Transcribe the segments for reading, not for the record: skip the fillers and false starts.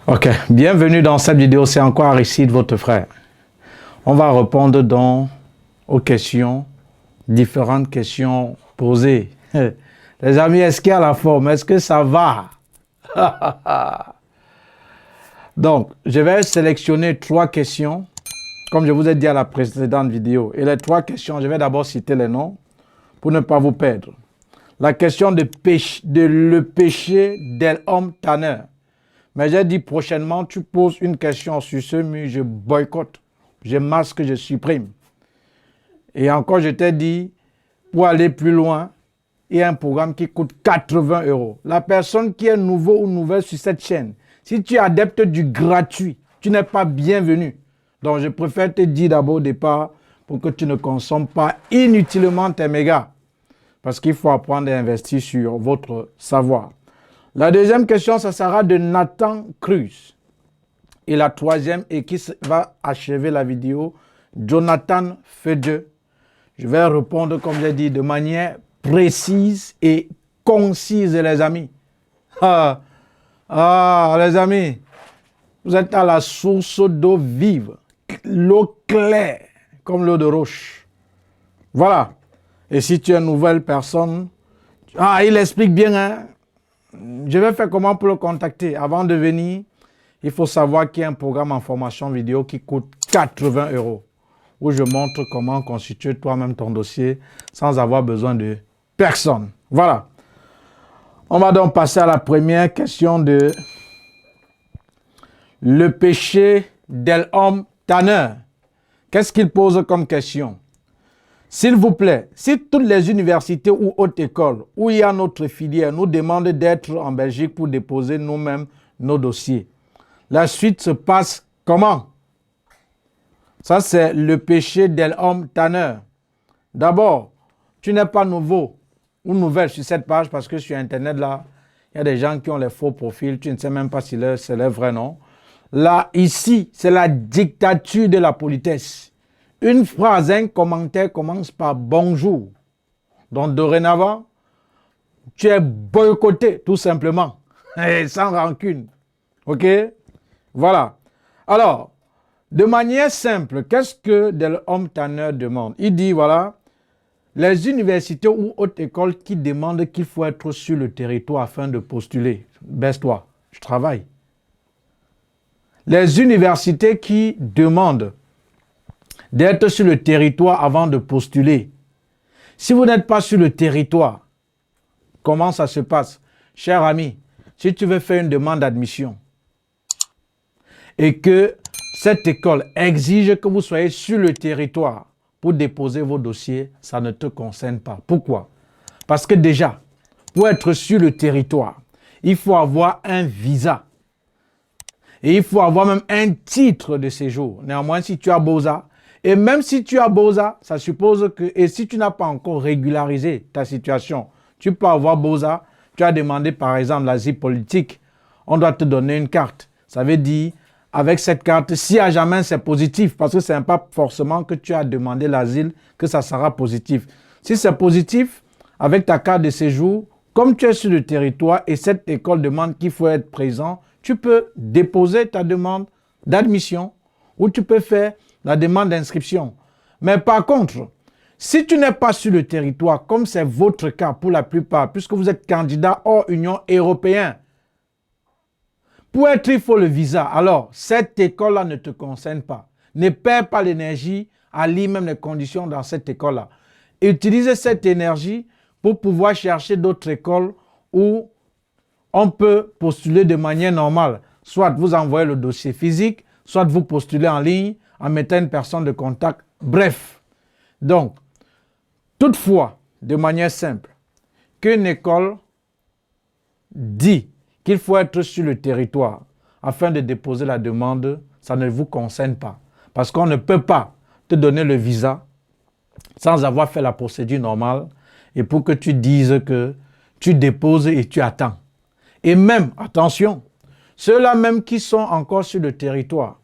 Ok, bienvenue dans cette vidéo, c'est encore Aristide, votre frère. On va répondre donc aux questions, différentes questions posées. Les amis, est-ce qu'il y a la forme? Est-ce que ça va? Donc, je vais sélectionner 3 questions, comme je vous ai dit à la précédente vidéo. Et les 3 questions, je vais d'abord citer les noms pour ne pas vous perdre. La question de le péché d'El-Homme Tanner. Mais j'ai dit prochainement, tu poses une question sur ce mur, je boycotte, je masque, je supprime. Et encore, je t'ai dit, pour aller plus loin, il y a un programme qui coûte 80 €. La personne qui est nouveau ou nouvelle sur cette chaîne, si tu es adepte du gratuit, tu n'es pas bienvenu. Donc, je préfère te dire d'abord au départ pour que tu ne consommes pas inutilement tes mégas. Parce qu'il faut apprendre à investir sur votre savoir. La deuxième question, ça sera de Nathan Cruz. Et la troisième, et qui va achever la vidéo, Jonathan Fedje. Je vais répondre, comme j'ai dit, de manière précise et concise, les amis. Les amis, vous êtes à la source d'eau vive, l'eau claire, comme l'eau de roche. Voilà. Et si tu es une nouvelle personne, il explique bien, hein. Je vais faire comment pour le contacter. Avant de venir, il faut savoir qu'il y a un programme en formation vidéo qui coûte 80 €, où je montre comment constituer toi-même ton dossier sans avoir besoin de personne. Voilà. On va donc passer à la première question de le péché d'El-Homme Tanner. Qu'est-ce qu'il pose comme question? S'il vous plaît, si toutes les universités ou hautes écoles où il y a notre filière nous demandent d'être en Belgique pour déposer nous-mêmes nos dossiers, la suite se passe comment? Ça, c'est le péché d'El-Homme Tanner. D'abord, tu n'es pas nouveau ou nouvelle sur cette page parce que sur Internet, là, il y a des gens qui ont les faux profils. Tu ne sais même pas si c'est leur vrai nom. Là, ici, c'est la dictature de la politesse. Une phrase, un commentaire commence par bonjour. Donc, dorénavant, tu es boycotté, tout simplement. Et sans rancune. OK? Voilà. Alors, de manière simple, qu'est-ce que Del-Homme Tanner demande? Il dit, voilà, les universités ou hautes écoles qui demandent qu'il faut être sur le territoire afin de postuler. Baisse-toi, je travaille. Les universités qui demandent d'être sur le territoire avant de postuler. Si vous n'êtes pas sur le territoire, comment ça se passe? Cher ami, si tu veux faire une demande d'admission et que cette école exige que vous soyez sur le territoire pour déposer vos dossiers, ça ne te concerne pas. Pourquoi? Parce que déjà, pour être sur le territoire, il faut avoir un visa. Et il faut avoir même un titre de séjour. Néanmoins, si tu as Boza, et même si tu as Boza, ça suppose que, et si tu n'as pas encore régularisé ta situation, tu peux avoir Boza, tu as demandé par exemple l'asile politique, on doit te donner une carte. Ça veut dire, avec cette carte, si à jamais c'est positif, parce que ce n'est pas forcément que tu as demandé l'asile que ça sera positif. Si c'est positif, avec ta carte de séjour, comme tu es sur le territoire et cette école demande qu'il faut être présent, tu peux déposer ta demande d'admission ou tu peux faire la demande d'inscription. Mais par contre, si tu n'es pas sur le territoire, comme c'est votre cas pour la plupart, puisque vous êtes candidat hors Union européenne, pour être, il faut le visa. Alors, cette école-là ne te concerne pas. Ne perds pas l'énergie à lire même les conditions dans cette école-là. Utilisez cette énergie pour pouvoir chercher d'autres écoles où on peut postuler de manière normale. Soit vous envoyez le dossier physique, soit vous postulez en ligne en mettant une personne de contact. Bref. Donc, toutefois, de manière simple, qu'une école dit qu'il faut être sur le territoire afin de déposer la demande, ça ne vous concerne pas. Parce qu'on ne peut pas te donner le visa sans avoir fait la procédure normale et pour que tu dises que tu déposes et tu attends. Et même, attention, ceux-là même qui sont encore sur le territoire,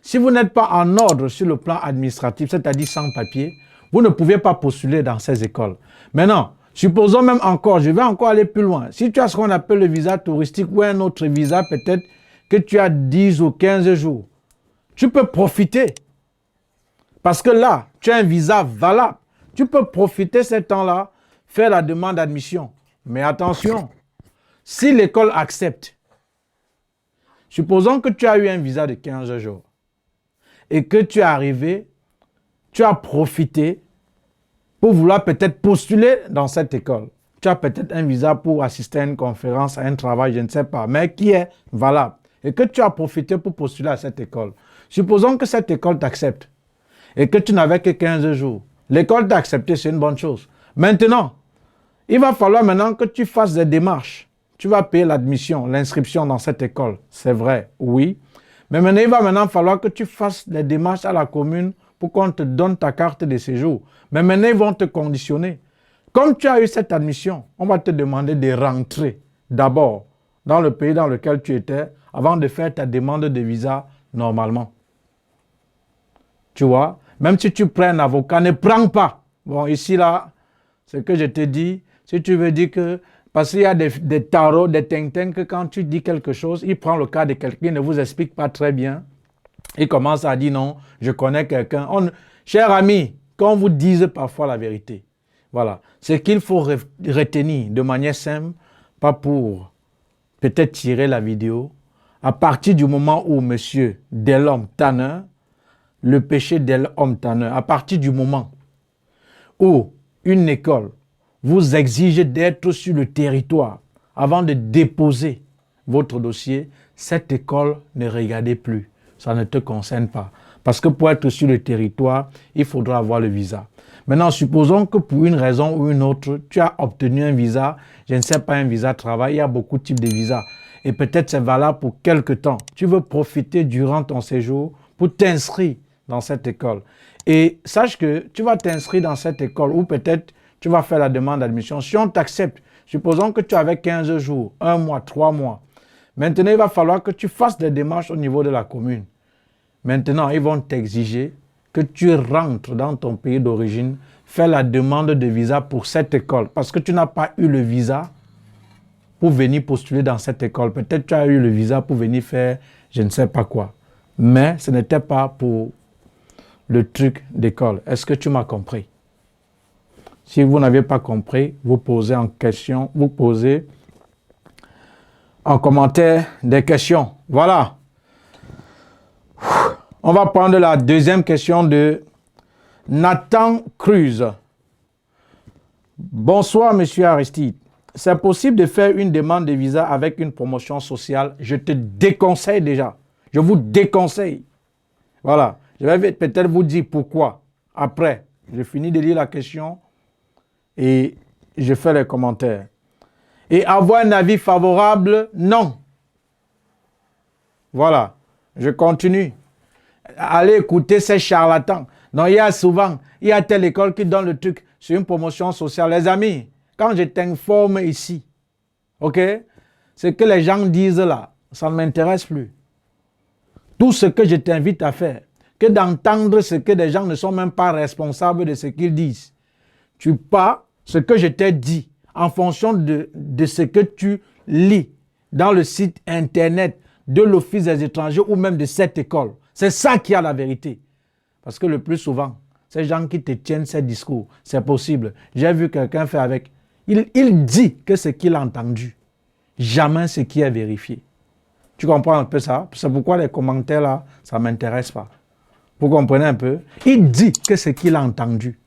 si vous n'êtes pas en ordre sur le plan administratif, c'est-à-dire sans papier, vous ne pouvez pas postuler dans ces écoles. Maintenant, supposons même encore, je vais encore aller plus loin. Si tu as ce qu'on appelle le visa touristique ou un autre visa peut-être que tu as 10 ou 15 jours, tu peux profiter. Parce que là, tu as un visa valable. Tu peux profiter de ce temps-là, faire la demande d'admission. Mais attention, si l'école accepte, supposons que tu as eu un visa de 15 jours et que tu es arrivé, tu as profité pour vouloir peut-être postuler dans cette école. Tu as peut-être un visa pour assister à une conférence, à un travail, je ne sais pas, mais qui est valable. Et que tu as profité pour postuler à cette école. Supposons que cette école t'accepte et que tu n'avais que 15 jours. L'école t'a accepté, c'est une bonne chose. Maintenant, il va falloir maintenant que tu fasses des démarches. Tu vas payer l'admission, l'inscription dans cette école. C'est vrai, oui. Mais maintenant, il va maintenant falloir que tu fasses des démarches à la commune pour qu'on te donne ta carte de séjour. Mais maintenant, ils vont te conditionner. Comme tu as eu cette admission, on va te demander de rentrer d'abord dans le pays dans lequel tu étais avant de faire ta demande de visa normalement. Tu vois, même si tu prends un avocat, ne prends pas. Bon, ici, là, ce que je te dis, si tu veux dire que, parce qu'il y a des tarots, des ting-ting, que quand tu dis quelque chose, il prend le cas de quelqu'un, il ne vous explique pas très bien. Il commence à dire non, je connais quelqu'un. Cher ami, qu'on vous dise parfois la vérité. Voilà. Ce qu'il faut retenir de manière simple, pas pour peut-être tirer la vidéo, à partir du moment où monsieur Delhomme Tanner, le péché Delhomme Tanner, à partir du moment où une école vous exige d'être sur le territoire avant de déposer votre dossier, cette école ne regardez plus. Ça ne te concerne pas. Parce que pour être sur le territoire, il faudra avoir le visa. Maintenant, supposons que pour une raison ou une autre, tu as obtenu un visa, je ne sais pas, un visa travail, il y a beaucoup de types de visas. Et peut-être c'est valable pour quelque temps. Tu veux profiter durant ton séjour pour t'inscrire dans cette école. Et sache que tu vas t'inscrire dans cette école ou peut-être tu vas faire la demande d'admission. Si on t'accepte, supposons que tu avais 15 jours, 1 mois, 3 mois. Maintenant, il va falloir que tu fasses des démarches au niveau de la commune. Maintenant, ils vont t'exiger que tu rentres dans ton pays d'origine, fais la demande de visa pour cette école. Parce que tu n'as pas eu le visa pour venir postuler dans cette école. Peut-être tu as eu le visa pour venir faire je ne sais pas quoi. Mais ce n'était pas pour le truc d'école. Est-ce que tu m'as compris? Si vous n'avez pas compris, vous posez en question, vous posez en commentaire des questions. Voilà. On va prendre la deuxième question de Nathan Cruz. Bonsoir, monsieur Aristide. C'est possible de faire une demande de visa avec une promotion sociale? Je te déconseille déjà. Je vous déconseille. Voilà. Je vais peut-être vous dire pourquoi. Après, je finis de lire la question et je fais les commentaires. Et avoir un avis favorable? Non. Voilà. Je continue. Allez écouter ces charlatans. Non, il y a telle école qui donne le truc sur une promotion sociale. Les amis, quand je t'informe ici, ok, ce que les gens disent là, ça ne m'intéresse plus. Tout ce que je t'invite à faire, que d'entendre ce que des gens ne sont même pas responsables de ce qu'ils disent. Tu pars ce que je t'ai dit en fonction de ce que tu lis dans le site internet de l'Office des étrangers ou même de cette école. C'est ça qui a la vérité. Parce que le plus souvent, ces gens qui te tiennent ces discours, c'est possible. J'ai vu quelqu'un faire avec. Il dit que ce qu'il a entendu, jamais ce qui est vérifié. Tu comprends un peu ça? C'est pourquoi les commentaires là, ça ne m'intéresse pas. Vous comprenez un peu? Il dit que ce qu'il a entendu,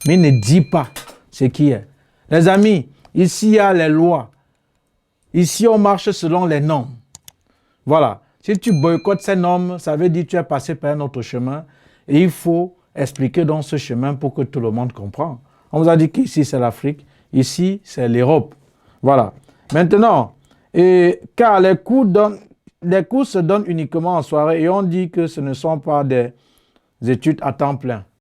mais il ne dit pas ce qui est. Les amis, ici il y a les lois. Ici on marche selon les normes. Voilà. Si tu boycottes ces normes, ça veut dire que tu es passé par un autre chemin et il faut expliquer dans ce chemin pour que tout le monde comprenne. On vous a dit qu'ici c'est l'Afrique, ici c'est l'Europe. Voilà. Maintenant, car les cours se donnent uniquement en soirée et on dit que ce ne sont pas des études à temps plein.